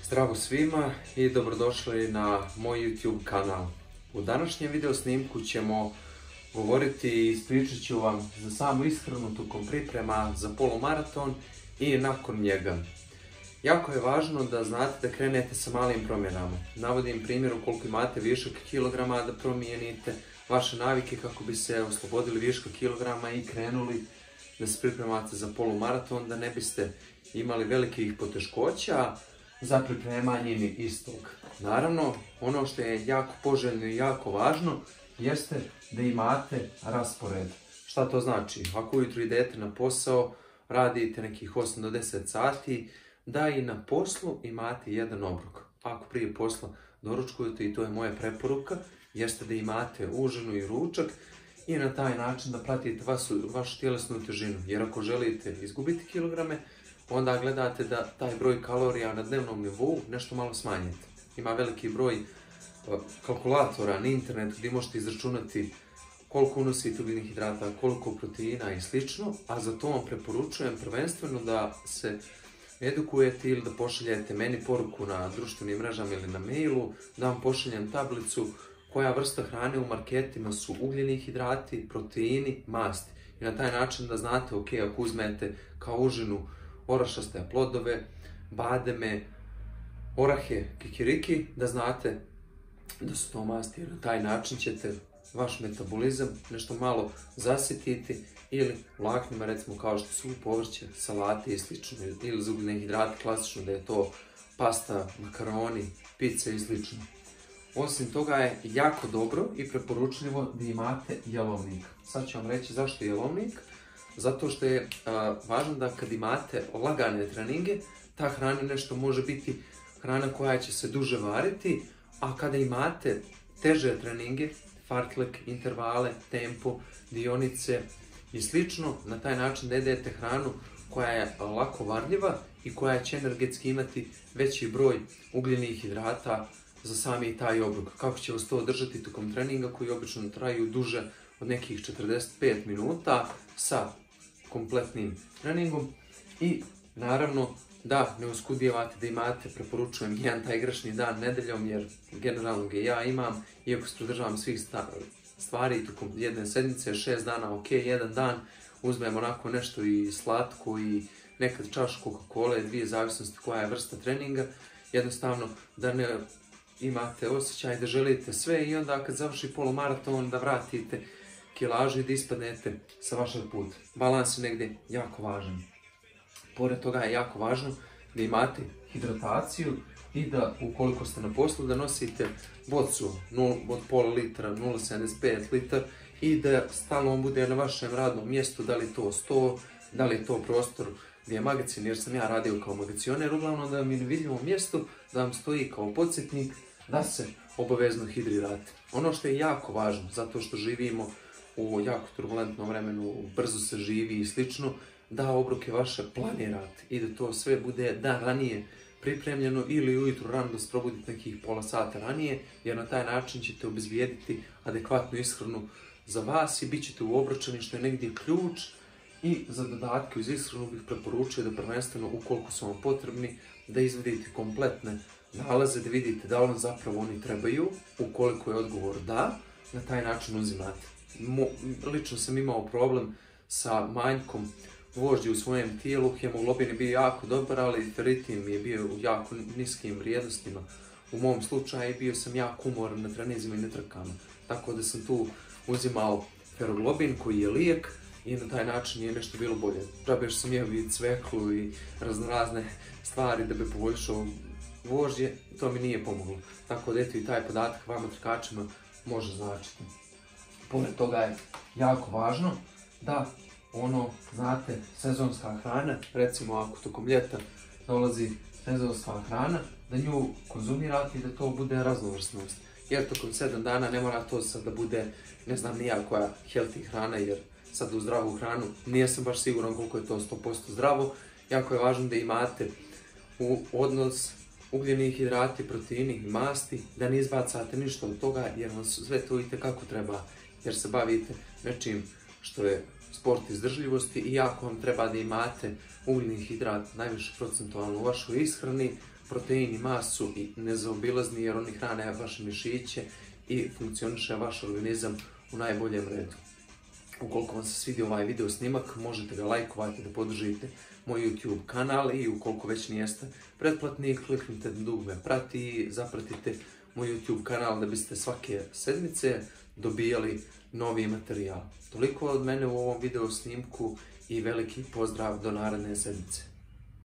Zdravo svima i dobrodošli na moj YouTube kanal. U današnjem video snimku ćemo govoriti i ispričat ću vam za samu ishranu tokom priprema za polumaraton i nakon njega. Jako je važno da znate da krenete sa malim promjenama. Navodim primjer ukoliko imate višak kilograma da promijenite vaše navike kako bi se oslobodili viška kilograma i krenuli da se pripremate za polumaraton, da ne biste imali velikih poteškoća za pripremanje istog. Naravno, ono što je jako poželjno i jako važno jeste da imate raspored. Šta to znači? Ako ujutro idete na posao, radite nekih 8 do 10 sati, da i na poslu imate jedan obrok. Ako prije posla doručkujete, i to je moja preporuka, jeste da imate užinu i ručak i na taj način da pratite vašu tjelesnu težinu. Jer ako želite izgubiti kilograme, onda gledate da taj broj kalorija na dnevnom nivou nešto malo smanjite. Ima veliki broj kalkulatora na internetu gdje možete izračunati koliko unosite ugljenih hidrata, koliko proteina i slično, a za to vam preporučujem prvenstveno da se edukujete ili da pošaljete meni poruku na društvenim mrežama ili na mailu, da vam pošaljem tablicu koja vrsta hrane u marketima su ugljeni hidrati, proteini, masti. I na taj način da znate, ok, ako uzmete kao užinu orašaste plodove, bademe, orahe, kikiriki, da znate da su to masti, jer na taj način ćete vaš metabolizam nešto malo zasititi ili vlaknima, recimo kao što su povrće, salate i slično, ili za ugljene hidrate, klasično da je to pasta, makaroni, pice i slično. Osim toga je jako dobro i preporučljivo da imate jelovnik. Sad ću vam reći zašto jelovnik. Zato što je važno da kad imate lagane treninge, ta hrana nešto može biti hrana koja će se duže variti, a kada imate teže treninge, fartlek, intervale, tempo, dionice i slično, na taj način da jedete hranu koja je lako varljiva i koja će energetski imati veći broj ugljenih hidrata za sami taj obrok. Kako će vas to održati tokom treninga koji obično traju duže od nekih 45 minuta sa kompletnim treningom i naravno da ne oskudijevate, da imate, preporučujem jedan taj grešni dan nedeljom, jer generalno ga ja imam, iako se pridržavam svih stvari tokom jedne sedmice, 6 dana, ok, jedan dan uzmem onako nešto i slatko i nekad čašu Coca-Cola, dvije zavisnosti koja je vrsta treninga, jednostavno da ne imate osjećaj da želite sve i onda kad završi polumaraton da vratite kilažu i da ispadnete sa vašeg puta. Balans je negdje jako važan. Pored toga je jako važno da imate hidrataciju i da ukoliko ste na poslu da nosite bocu od pola litra, 0,75 litar i da stalno on bude na vašem radnom mjestu, da li to sto, da li to prostor gdje je magacin, jer sam ja radio kao magacioner, uglavnom da vam je na vidljivom mjestu, da vam stoji kao podsjetnik da se obavezno hidrirate. Ono što je jako važno, zato što živimo u jako turbulentnom vremenu, brzo se živi i slično, da obroke vaše planirate i da to sve bude dan ranije pripremljeno ili ujutro rano da se probudite nekih pola sata ranije, jer na taj način ćete obezbijediti adekvatnu ishranu za vas i bit ćete uobročeni, što je negdje ključ. I za dodatke uz ishranu bih preporučio da prvenstveno, ukoliko su vam potrebni, da izvedite kompletne nalaze, da vidite da li vam zapravo oni trebaju, ukoliko je odgovor da, na taj način uzimate. Lično sam imao problem sa manjkom vožđe u svojem tijelu, hemoglobin je bio jako dobar, ali ferritin mi je bio u jako niskim vrijednostima. U mom slučaju bio sam jako umoran na treninzima i na trkama, tako da sam tu uzimao feroglobin koji je lijek i na taj način je nešto bilo bolje. Džabe što sam jeo i cveklu i razne stvari da bi poboljšao vožđe, to mi nije pomoglo. Tako da eto i taj podatak vama trkačima može značiti. Pored toga je jako važno da znate, sezonska hrana, recimo ako tokom ljeta dolazi sezonska hrana, da nju konzumirate i da to bude raznovrsnost. Jer tokom 7 dana ne mora to sad da bude, ne znam nija koja healthy hrana, jer sad u zdravu hranu nisam baš siguran koliko je to 100% zdravo. Jako je važno da imate u odnos ugljeni hidrati, proteini i masti, da ne izbacate ništa od toga, jer vam sve to itekako treba, jer se bavite nečim što je sport izdržljivosti i jako vam treba da imate ugljeni hidrat najviše procentualno u vašoj ishrani, proteini, masu i nezaobilazni jer oni hrane vaše mišiće i funkcioniše vaš organizam u najboljem redu. Ukoliko vam se svidio ovaj video snimak, možete ga lajkovati da podržite moj YouTube kanal i ukoliko već nijeste pretplatni, kliknite na dugme prati i zapratite moj YouTube kanal da biste svake sedmice dobijali novi materijal. Toliko od mene u ovom video snimku i veliki pozdrav do naredne sedmice.